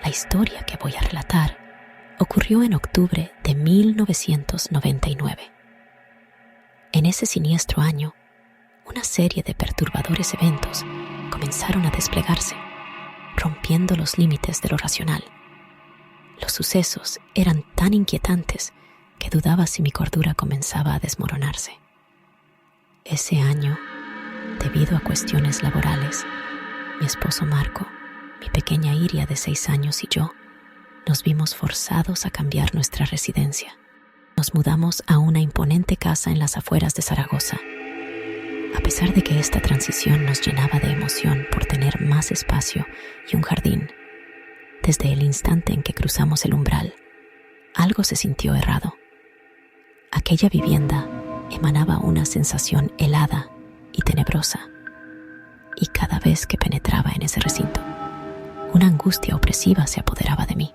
La historia que voy a relatar ocurrió en octubre de 1999. En ese siniestro año, una serie de perturbadores eventos comenzaron a desplegarse, rompiendo los límites de lo racional. Los sucesos eran tan inquietantes que dudaba si mi cordura comenzaba a desmoronarse. Ese año, debido a cuestiones laborales, mi esposo Marco, mi pequeña Iria de 6 años y yo nos vimos forzados a cambiar nuestra residencia. Nos mudamos a una imponente casa en las afueras de Zaragoza. A pesar de que esta transición nos llenaba de emoción por tener más espacio y un jardín, desde el instante en que cruzamos el umbral, algo se sintió errado. Aquella vivienda emanaba una sensación helada y tenebrosa, y cada vez que penetraba en ese recinto, una angustia opresiva se apoderaba de mí.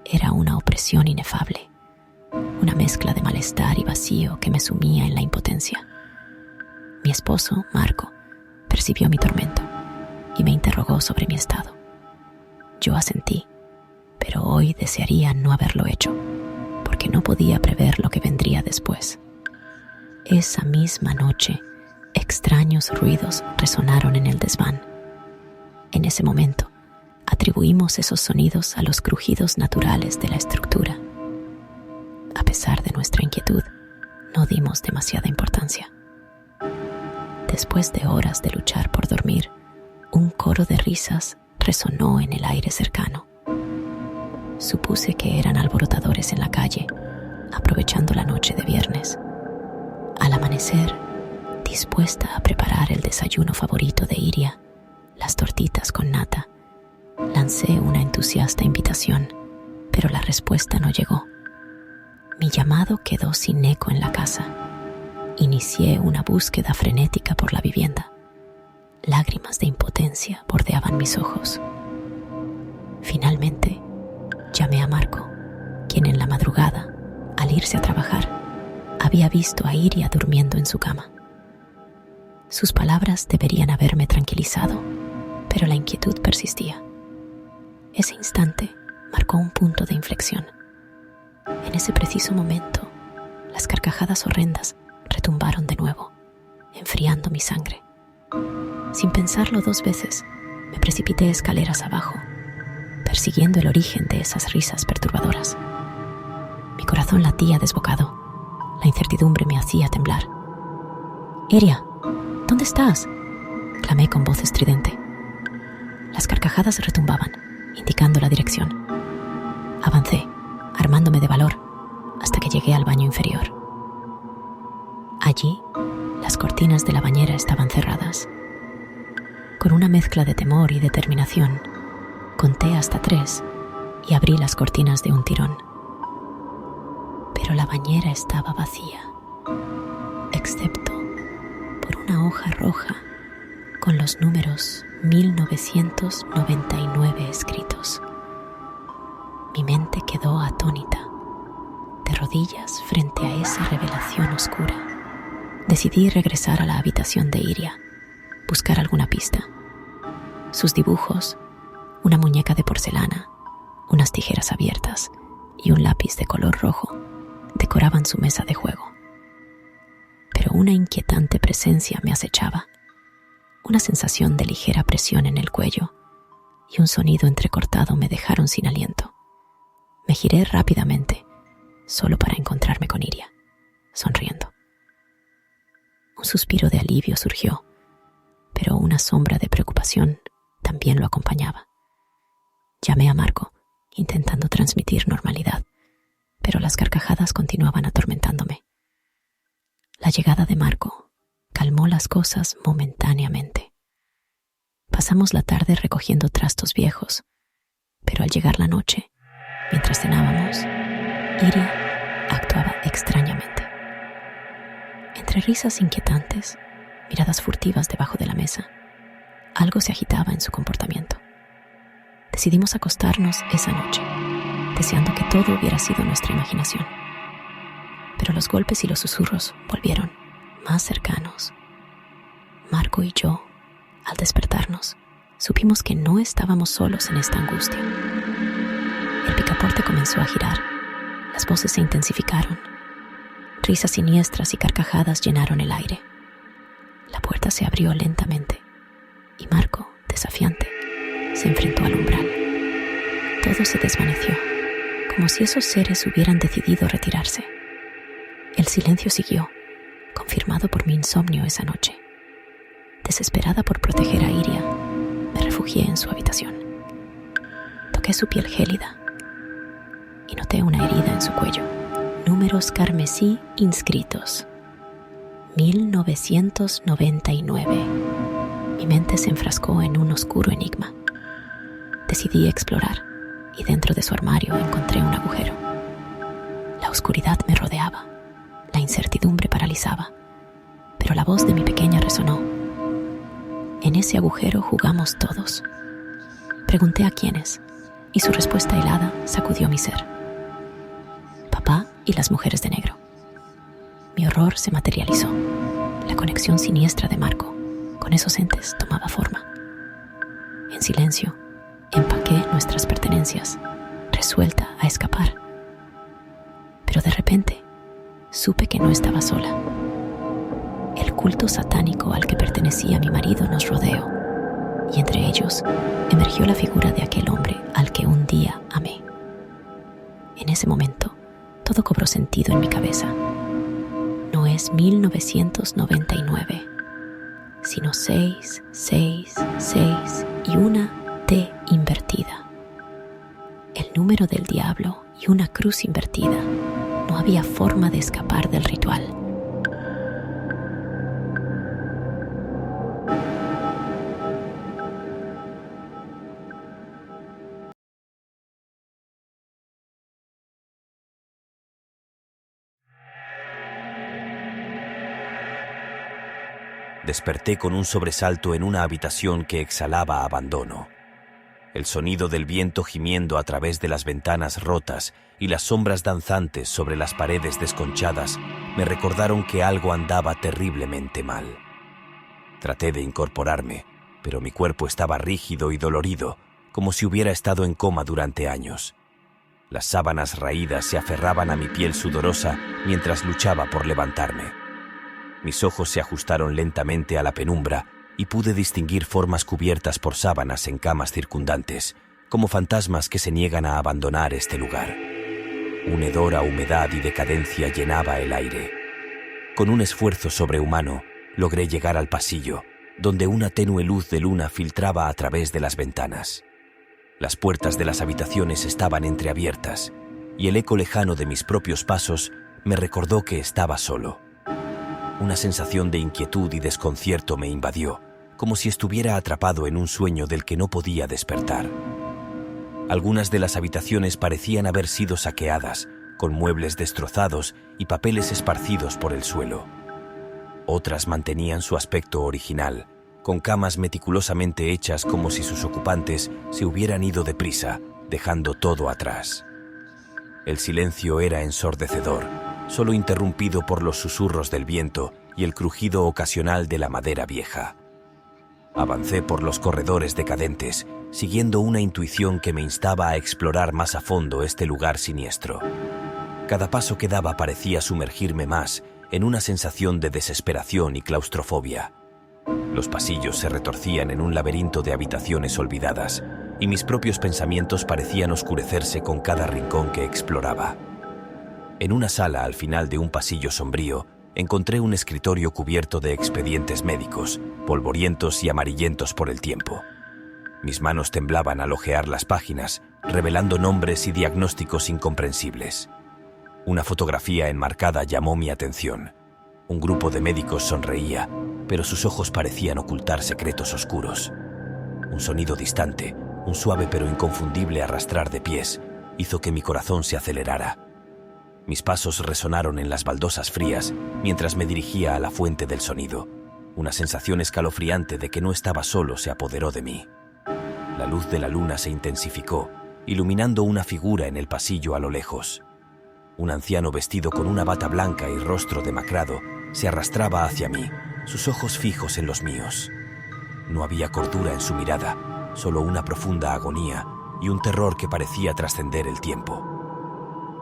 Era una opresión inefable, una mezcla de malestar y vacío que me sumía en la impotencia. Mi esposo, Marco, percibió mi tormento y me interrogó sobre mi estado. Yo asentí, pero hoy desearía no haberlo hecho, porque no podía prever lo que vendría después. Esa misma noche, extraños ruidos resonaron en el desván. En ese momento, atribuimos esos sonidos a los crujidos naturales de la estructura. A pesar de nuestra inquietud, no dimos demasiada importancia. Después de horas de luchar por dormir, un coro de risas resonó en el aire cercano. Supuse que eran alborotadores en la calle, aprovechando la noche de viernes. Al amanecer, dispuesta a preparar el desayuno favorito de Iria, las tortitas con nata, lancé una entusiasta invitación, pero la respuesta no llegó. Mi llamado quedó sin eco en la casa. Inicié una búsqueda frenética por la vivienda. Lágrimas de impotencia bordeaban mis ojos. Finalmente, llamé a Marco, quien en la madrugada, al irse a trabajar, había visto a Iria durmiendo en su cama. Sus palabras deberían haberme tranquilizado, pero la inquietud persistía. Ese instante marcó un punto de inflexión. En ese preciso momento, las carcajadas horrendas retumbaron de nuevo, enfriando mi sangre. Sin pensarlo 2 veces, me precipité escaleras abajo, persiguiendo el origen de esas risas perturbadoras. Mi corazón latía desbocado. La incertidumbre me hacía temblar. «Iria, ¿dónde estás?», clamé con voz estridente. Las carcajadas retumbaban, indicando la dirección. Avancé, armándome de valor, hasta que llegué al baño inferior. Allí, las cortinas de la bañera estaban cerradas. Con una mezcla de temor y determinación, conté hasta 3 y abrí las cortinas de un tirón. Pero la bañera estaba vacía, excepto por una hoja roja con los números 1999 escritos. Mi mente quedó atónita, de rodillas frente a esa revelación oscura. Decidí regresar a la habitación de Iria, buscar alguna pista. Sus dibujos, una muñeca de porcelana, unas tijeras abiertas y un lápiz de color rojo decoraban su mesa de juego. Pero una inquietante presencia me acechaba, una sensación de ligera presión en el cuello y un sonido entrecortado me dejaron sin aliento. Me giré rápidamente, solo para encontrarme con Iria, sonriendo. Un suspiro de alivio surgió, pero una sombra de preocupación también lo acompañaba. Llamé a Marco, intentando transmitir normalidad, pero las carcajadas continuaban atormentándome. La llegada de Marco calmó las cosas momentáneamente. Pasamos la tarde recogiendo trastos viejos, pero al llegar la noche, mientras cenábamos, Iria actuaba extrañamente. Entre risas inquietantes, miradas furtivas debajo de la mesa, algo se agitaba en su comportamiento. Decidimos acostarnos esa noche, deseando que todo hubiera sido nuestra imaginación. Pero los golpes y los susurros volvieron, más cercanos. Marco y yo, al despertarnos, supimos que no estábamos solos en esta angustia. pasaporte comenzó a girar. Las voces se intensificaron. Risas siniestras y carcajadas llenaron el aire. La puerta se abrió lentamente y Marco, desafiante, se enfrentó al umbral. Todo se desvaneció, como si esos seres hubieran decidido retirarse. El silencio siguió, confirmado por mi insomnio esa noche. Desesperada por proteger a Iria, me refugié en su habitación. Toqué su piel gélida y noté una herida en su cuello. Números carmesí inscritos. 1999. Mi mente se enfrascó en un oscuro enigma. Decidí explorar y dentro de su armario encontré un agujero. La oscuridad me rodeaba, la incertidumbre paralizaba, pero la voz de mi pequeña resonó. En ese agujero jugamos todos. Pregunté a quiénes y su respuesta helada sacudió mi ser. Papá y las mujeres de negro. Mi horror se materializó. La conexión siniestra de Marco con esos entes tomaba forma. En silencio, empaqué nuestras pertenencias, resuelta a escapar. Pero de repente, supe que no estaba sola. El culto satánico al que pertenecía mi marido nos rodeó, y entre ellos emergió la figura de aquel hombre al que un día amé. En ese momento, todo cobró sentido en mi cabeza. No es 1999, sino 6, 6, 6 y una T invertida. El número del diablo y una cruz invertida. No había forma de escapar del ritual. Desperté con un sobresalto en una habitación que exhalaba abandono. El sonido del viento gimiendo a través de las ventanas rotas y las sombras danzantes sobre las paredes desconchadas me recordaron que algo andaba terriblemente mal. Traté de incorporarme, pero mi cuerpo estaba rígido y dolorido, como si hubiera estado en coma durante años. Las sábanas raídas se aferraban a mi piel sudorosa mientras luchaba por levantarme. Mis ojos se ajustaron lentamente a la penumbra y pude distinguir formas cubiertas por sábanas en camas circundantes, como fantasmas que se niegan a abandonar este lugar. Un hedor a humedad y decadencia llenaba el aire. Con un esfuerzo sobrehumano, logré llegar al pasillo, donde una tenue luz de luna filtraba a través de las ventanas. Las puertas de las habitaciones estaban entreabiertas, y el eco lejano de mis propios pasos me recordó que estaba solo. Una sensación de inquietud y desconcierto me invadió, como si estuviera atrapado en un sueño del que no podía despertar. Algunas de las habitaciones parecían haber sido saqueadas, con muebles destrozados y papeles esparcidos por el suelo. Otras mantenían su aspecto original, con camas meticulosamente hechas como si sus ocupantes se hubieran ido deprisa, dejando todo atrás. El silencio era ensordecedor, solo interrumpido por los susurros del viento y el crujido ocasional de la madera vieja. Avancé por los corredores decadentes, siguiendo una intuición que me instaba a explorar más a fondo este lugar siniestro. Cada paso que daba parecía sumergirme más en una sensación de desesperación y claustrofobia. Los pasillos se retorcían en un laberinto de habitaciones olvidadas, y mis propios pensamientos parecían oscurecerse con cada rincón que exploraba. En una sala al final de un pasillo sombrío, encontré un escritorio cubierto de expedientes médicos, polvorientos y amarillentos por el tiempo. Mis manos temblaban al hojear las páginas, revelando nombres y diagnósticos incomprensibles. Una fotografía enmarcada llamó mi atención. Un grupo de médicos sonreía, pero sus ojos parecían ocultar secretos oscuros. Un sonido distante, un suave pero inconfundible arrastrar de pies, hizo que mi corazón se acelerara. Mis pasos resonaron en las baldosas frías mientras me dirigía a la fuente del sonido. Una sensación escalofriante de que no estaba solo se apoderó de mí. La luz de la luna se intensificó, iluminando una figura en el pasillo a lo lejos. Un anciano vestido con una bata blanca y rostro demacrado se arrastraba hacia mí, sus ojos fijos en los míos. No había cordura en su mirada, solo una profunda agonía, y un terror que parecía trascender el tiempo.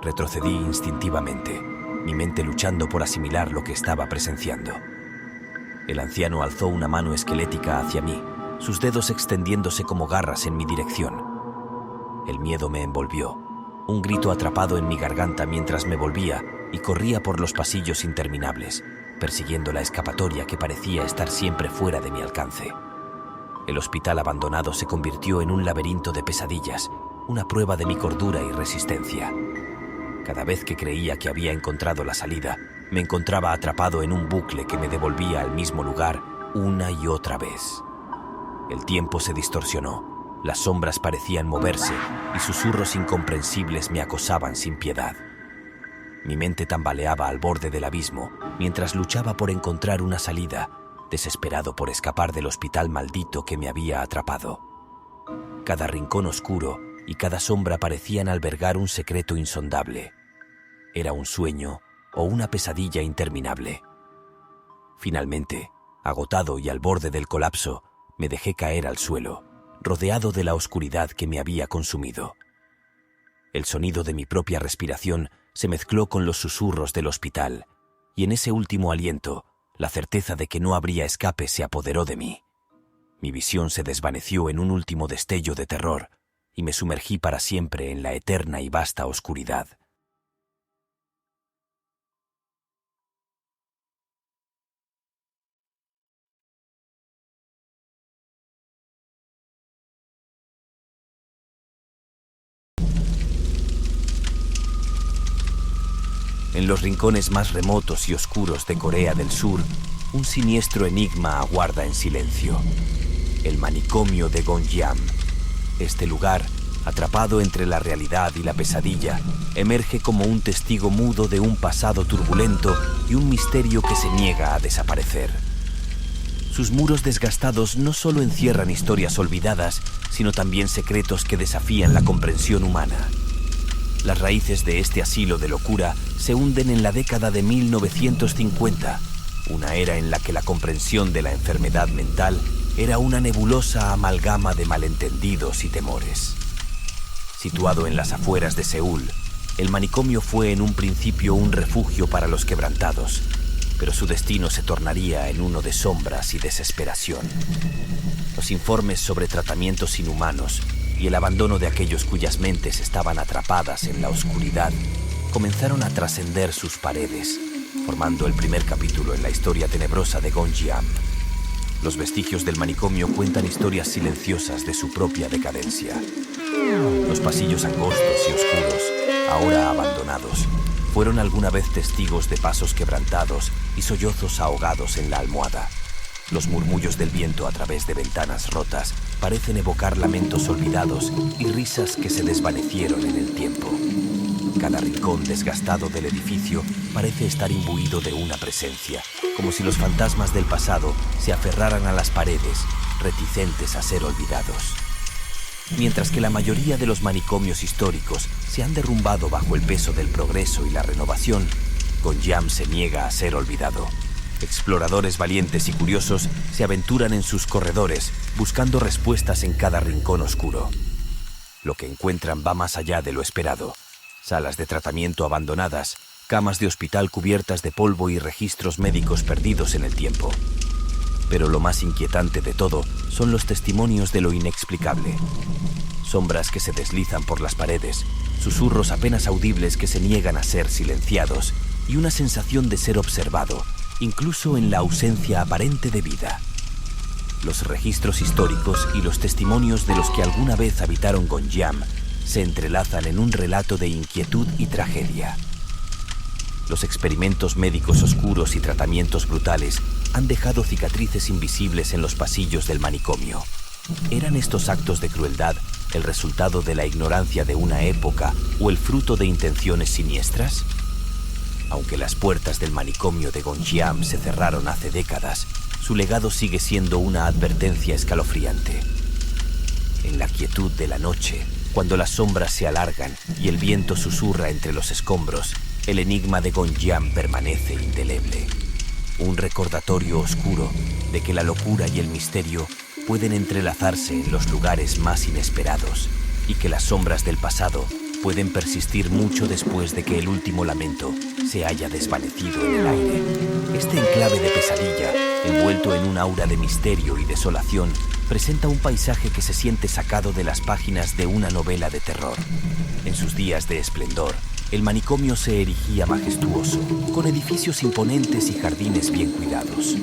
Retrocedí instintivamente, mi mente luchando por asimilar lo que estaba presenciando. El anciano alzó una mano esquelética hacia mí, sus dedos extendiéndose como garras en mi dirección. El miedo me envolvió, un grito atrapado en mi garganta mientras me volvía y corría por los pasillos interminables, persiguiendo la escapatoria que parecía estar siempre fuera de mi alcance. El hospital abandonado se convirtió en un laberinto de pesadillas, una prueba de mi cordura y resistencia. Cada vez que creía que había encontrado la salida, me encontraba atrapado en un bucle que me devolvía al mismo lugar una y otra vez. El tiempo se distorsionó, las sombras parecían moverse y susurros incomprensibles me acosaban sin piedad. Mi mente tambaleaba al borde del abismo mientras luchaba por encontrar una salida, desesperado por escapar del hospital maldito que me había atrapado. Cada rincón oscuro y cada sombra parecían albergar un secreto insondable. ¿Era un sueño o una pesadilla interminable? Finalmente, agotado y al borde del colapso, me dejé caer al suelo, rodeado de la oscuridad que me había consumido. El sonido de mi propia respiración se mezcló con los susurros del hospital, y en ese último aliento, la certeza de que no habría escape se apoderó de mí. Mi visión se desvaneció en un último destello de terror, y me sumergí para siempre en la eterna y vasta oscuridad. En los rincones más remotos y oscuros de Corea del Sur, un siniestro enigma aguarda en silencio. El manicomio de Gonjiam. Este lugar, atrapado entre la realidad y la pesadilla, emerge como un testigo mudo de un pasado turbulento y un misterio que se niega a desaparecer. Sus muros desgastados no solo encierran historias olvidadas, sino también secretos que desafían la comprensión humana. Las raíces de este asilo de locura se hunden en la década de 1950, una era en la que la comprensión de la enfermedad mental era una nebulosa amalgama de malentendidos y temores. Situado en las afueras de Seúl, el manicomio fue en un principio un refugio para los quebrantados, pero su destino se tornaría en uno de sombras y desesperación. Los informes sobre tratamientos inhumanos y el abandono de aquellos cuyas mentes estaban atrapadas en la oscuridad comenzaron a trascender sus paredes, formando el primer capítulo en la historia tenebrosa de Gonjiam. Los vestigios del manicomio cuentan historias silenciosas de su propia decadencia. Los pasillos angostos y oscuros, ahora abandonados, fueron alguna vez testigos de pasos quebrantados y sollozos ahogados en la almohada. Los murmullos del viento a través de ventanas rotas parecen evocar lamentos olvidados y risas que se desvanecieron en el tiempo. Cada rincón desgastado del edificio parece estar imbuido de una presencia, como si los fantasmas del pasado se aferraran a las paredes, reticentes a ser olvidados. Mientras que la mayoría de los manicomios históricos se han derrumbado bajo el peso del progreso y la renovación, Gonjiam se niega a ser olvidado. Exploradores valientes y curiosos se aventuran en sus corredores, buscando respuestas en cada rincón oscuro. Lo que encuentran va más allá de lo esperado. Salas de tratamiento abandonadas, camas de hospital cubiertas de polvo y registros médicos perdidos en el tiempo. Pero lo más inquietante de todo son los testimonios de lo inexplicable. Sombras que se deslizan por las paredes, susurros apenas audibles que se niegan a ser silenciados y una sensación de ser observado, incluso en la ausencia aparente de vida. Los registros históricos y los testimonios de los que alguna vez habitaron Gonjiam se entrelazan en un relato de inquietud y tragedia. Los experimentos médicos oscuros y tratamientos brutales han dejado cicatrices invisibles en los pasillos del manicomio. ¿Eran estos actos de crueldad el resultado de la ignorancia de una época o el fruto de intenciones siniestras? Aunque las puertas del manicomio de Gonjiam se cerraron hace décadas, su legado sigue siendo una advertencia escalofriante. En la quietud de la noche, cuando las sombras se alargan y el viento susurra entre los escombros, el enigma de Gonjiam permanece indeleble. Un recordatorio oscuro de que la locura y el misterio pueden entrelazarse en los lugares más inesperados y que las sombras del pasado pueden persistir mucho después de que el último lamento se haya desvanecido en el aire. Este enclave de pesadilla, envuelto en un aura de misterio y desolación, presenta un paisaje que se siente sacado de las páginas de una novela de terror. En sus días de esplendor, el manicomio se erigía majestuoso, con edificios imponentes y jardines bien cuidados.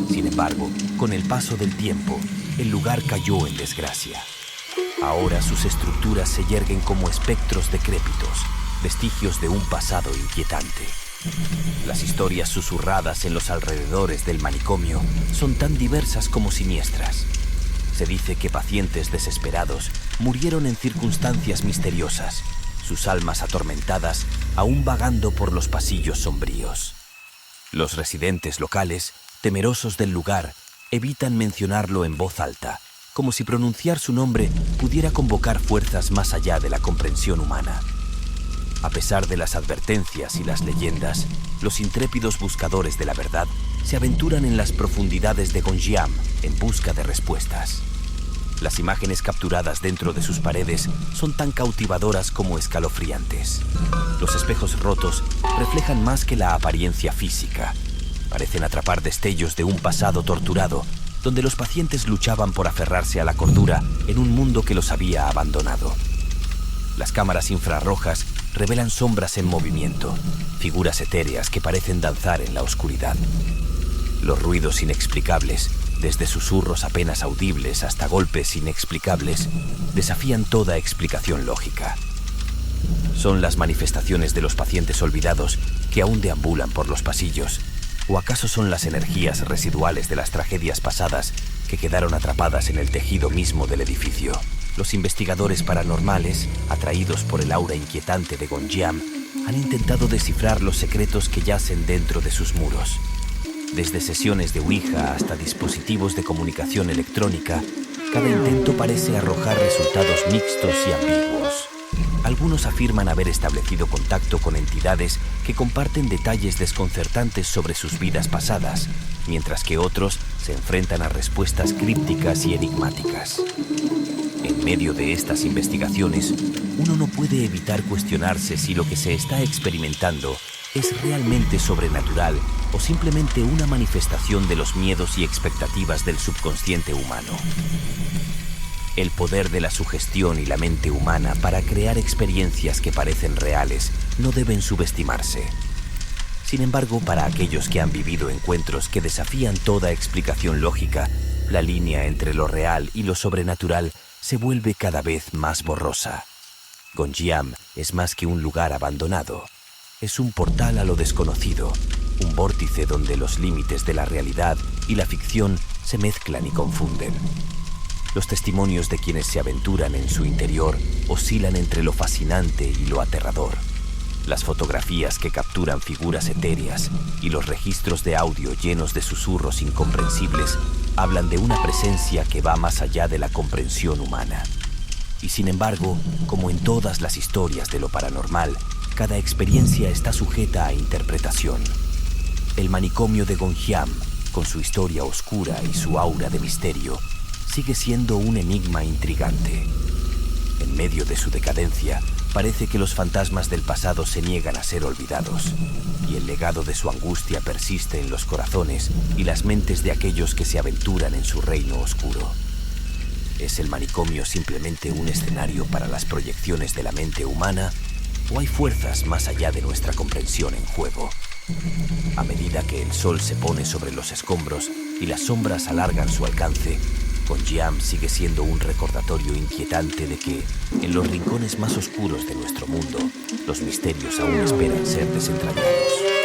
Sin embargo, con el paso del tiempo, el lugar cayó en desgracia. Ahora sus estructuras se yerguen como espectros decrépitos, vestigios de un pasado inquietante. Las historias susurradas en los alrededores del manicomio son tan diversas como siniestras. Se dice que pacientes desesperados murieron en circunstancias misteriosas, sus almas atormentadas aún vagando por los pasillos sombríos. Los residentes locales, temerosos del lugar, evitan mencionarlo en voz alta, como si pronunciar su nombre pudiera convocar fuerzas más allá de la comprensión humana. A pesar de las advertencias y las leyendas, los intrépidos buscadores de la verdad se aventuran en las profundidades de Gonjiam en busca de respuestas. Las imágenes capturadas dentro de sus paredes son tan cautivadoras como escalofriantes. Los espejos rotos reflejan más que la apariencia física. Parecen atrapar destellos de un pasado torturado, donde los pacientes luchaban por aferrarse a la cordura en un mundo que los había abandonado. Las cámaras infrarrojas revelan sombras en movimiento, figuras etéreas que parecen danzar en la oscuridad. Los ruidos inexplicables, desde susurros apenas audibles hasta golpes inexplicables, desafían toda explicación lógica. ¿Son las manifestaciones de los pacientes olvidados que aún deambulan por los pasillos? ¿O acaso son las energías residuales de las tragedias pasadas que quedaron atrapadas en el tejido mismo del edificio? Los investigadores paranormales, atraídos por el aura inquietante de Gonjiam, han intentado descifrar los secretos que yacen dentro de sus muros. Desde sesiones de Ouija hasta dispositivos de comunicación electrónica, cada intento parece arrojar resultados mixtos y ambiguos. Algunos afirman haber establecido contacto con entidades que comparten detalles desconcertantes sobre sus vidas pasadas, mientras que otros se enfrentan a respuestas crípticas y enigmáticas. En medio de estas investigaciones, uno no puede evitar cuestionarse si lo que se está experimentando es realmente sobrenatural o simplemente una manifestación de los miedos y expectativas del subconsciente humano. El poder de la sugestión y la mente humana para crear experiencias que parecen reales no deben subestimarse. Sin embargo, para aquellos que han vivido encuentros que desafían toda explicación lógica, la línea entre lo real y lo sobrenatural se vuelve cada vez más borrosa. Gonjiam es más que un lugar abandonado. Es un portal a lo desconocido, un vórtice donde los límites de la realidad y la ficción se mezclan y confunden. Los testimonios de quienes se aventuran en su interior oscilan entre lo fascinante y lo aterrador. Las fotografías que capturan figuras etéreas y los registros de audio llenos de susurros incomprensibles hablan de una presencia que va más allá de la comprensión humana. Y sin embargo, como en todas las historias de lo paranormal, cada experiencia está sujeta a interpretación. El manicomio de Gonjiam, con su historia oscura y su aura de misterio, sigue siendo un enigma intrigante. En medio de su decadencia, parece que los fantasmas del pasado se niegan a ser olvidados, y el legado de su angustia persiste en los corazones y las mentes de aquellos que se aventuran en su reino oscuro. ¿Es el manicomio simplemente un escenario para las proyecciones de la mente humana, o hay fuerzas más allá de nuestra comprensión en juego? A medida que el sol se pone sobre los escombros y las sombras alargan su alcance, Gonjiam sigue siendo un recordatorio inquietante de que, en los rincones más oscuros de nuestro mundo, los misterios aún esperan ser desentrañados.